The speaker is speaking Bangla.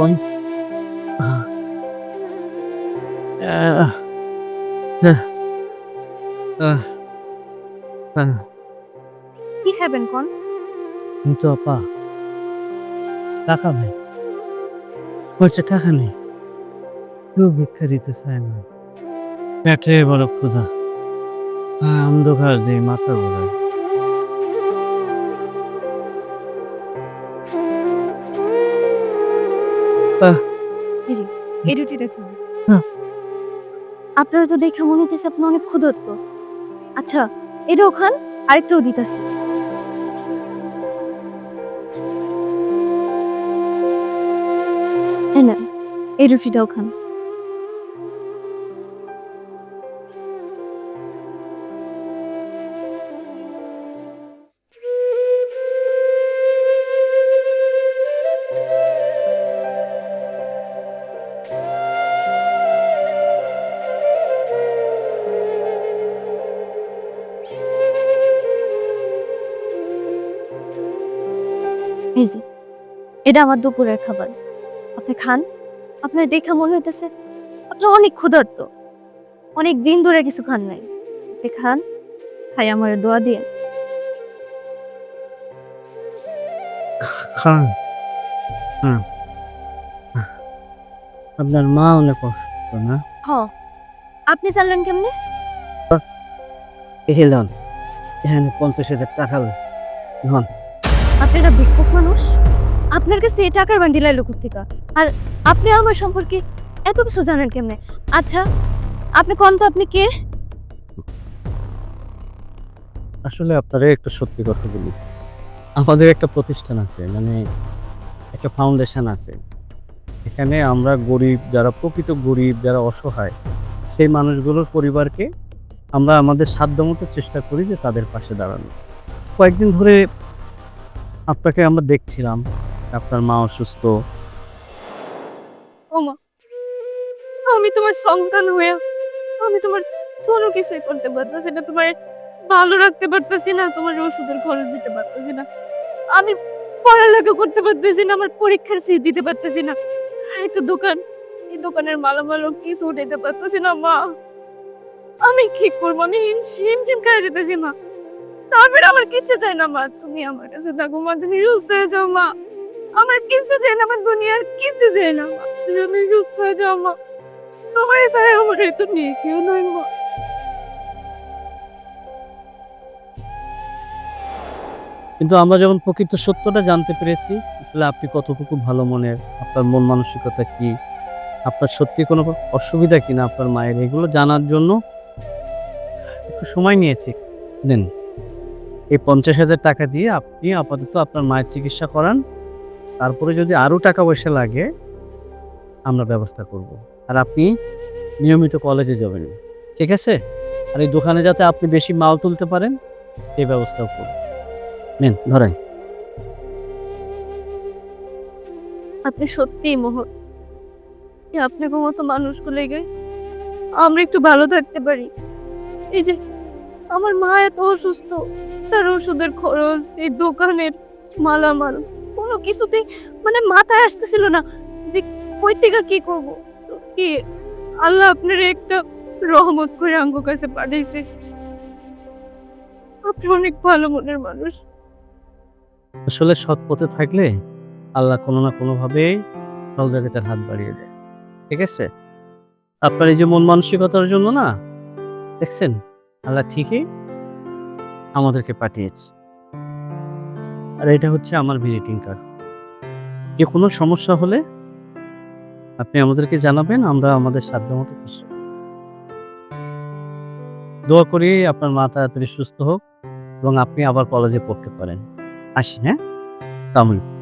ওই আহ আহ আহ আহ কি খাবেন কোন? কিন্তু আপা টাকা নাই। পয়সা টাকা নেই। কেউ ভিক্ষা দিতে চায় না। পেটে বড় ক্ষুধা। অন্ধকার দিয়ে মাথা ঘোরায়। আহ এই যে, এই রুটিটা খান। আহ আপনার তো দেখে মনে হইতেছে আপনি অনেক ক্ষুধার্ত। আচ্ছা, এটাও খান, আরেকটাও দিতাছি। এই নেন, এই রুটিটাও খান। এই যে, এটা আমার দুপুরের খাবার। আপনি খান। আপনার দেখে মনে হইতেছে আপনি অনেক ক্ষুধার্ত। অনেক দিন ধরে কিছু খান নাই। আপনি খান, খাই আমারে দোয়া দিয়েন। খান। হুম। আপনার মা অনেক অসুস্থ না? হ, আপনি জানলেন কেমনে? এই লন, এখানে ৫০,০০০ টাকা লন। আপনি একটা ভিক্ষুক মানুষ? আপনার কাছে এই টাকার বান্ডিল আইলো কোত্থেকা? আর আপনি আমার সম্পর্কে এত কিছু জানেন কেমনে? আচ্ছা, আপনি কোন তো আপনি কে? আসলে আপনারে একটা সত্যি কথা বলি। আমাদের একটা প্রতিষ্ঠান আছে, মানে একটা ফাউন্ডেশন আছে। এখানে আমরা গরিব, যারা প্রকৃত গরিব, যারা অসহায়, সেই মানুষগুলোর পরিবারকে আমরা আমাদের সাধ্যমতো চেষ্টা করি যে তাদের পাশে দাঁড়ানো। কয়েকদিন ধরে আপনাকে আমরা দেখছিলাম, আপনার মা অসুস্থ। ওমা, আমি তোমার সন্তান হয়ে আমি তোমার কোনো কিছুই করতে পারতেছি না। তোমার ভালো রাখতে পারতেছি না, তোমার ওষুধের খরচ দিতে পারতেছি না। আমি পড়ালেখা করতে পারতেছি না, আমার পরীক্ষার ফি দিতে পারতেছি না। একটা দোকান, এই দোকানের মালামালও কিছু উঠাইতে পারতেছি না মা। আমি কি করবো? আমি হিমশিম খেয়ে যেতেছি মা। তারপরে আমার কিচ্ছু চাই না মা, তুমি আমার কাছে থাকো মা, তুমি সুস্থ হয়ে যাও মা। আমার কিচ্ছু চাই না, আমার দুনিয়ার কিচ্ছু চাই না মা, তুমি সুস্থ হয়ে যাও মা। তোমার ছাড়া আমার এই দুনিয়ায় কেউ নয় মা। কিন্তু আমরা যখন প্রকৃত সত্যটা জানতে পেরেছি, আসলে আপনি কতটুকু ভালো মনের, আপনার মন মানসিকতা কি, আপনার সত্যি কোনো অসুবিধা কিনা আপনার মায়ের, এগুলো জানার জন্য একটু সময় নিয়েছি। নেন, এই ৫০,০০০ টাকা দিয়ে আপনি আপাতত আপনার মায়ের চিকিৎসা করান। তারপরে যদি আরো টাকা পয়সা লাগে আমরা ব্যবস্থা করব। আর আপনি নিয়মিত কলেজে যাবেন। ঠিক আছে? আর এই দোকানে যাতে আপনি বেশি মাল তুলতে পারেন, সেই ব্যবস্থাও করব। নেন ধরেন। আপনি সত্যিই মহৎ। আপনাকে মতো মানুষগুলোকে আমরা একটু ভালো থাকতে পারি। এই যে আমার মা এত অসুস্থ, তার ওষুধের খরচ, এই দোকানের মালামাল, কোনো কিছুতেই মানে মাথায় আসতেছিল না যে কই থেকে কি করব। তো কি আল্লাহ আপনার একটা রহমত করে আঙ্গো কাছে পাঠাইছে। আপনি অনেক ভালো মনের মানুষ। আসলে সৎ পথে থাকলে আল্লাহ কোনো না কোনোভাবে সহযোগিতার হাত বাড়িয়ে দেয়। ঠিক আছে? আপনার এই যে মন মানসিকতার জন্য না, দেখছেন? আল্লাহ ঠিকই আমাদেরকে পাঠিয়েছে। আর এটা হচ্ছে আমার ভিজিটিং কার্ড। যে কোনো সমস্যা হলে আপনি আমাদেরকে জানাবেন, আমরা আমাদের সাধ্যমতো চেষ্টা করব। দোয়া করি আপনার মা তাড়াতাড়ি সুস্থ হোক এবং আপনি আবার কলেজে পড়তে পারেন। আসি, হ্যাঁ? আসসালামু আলাইকুম।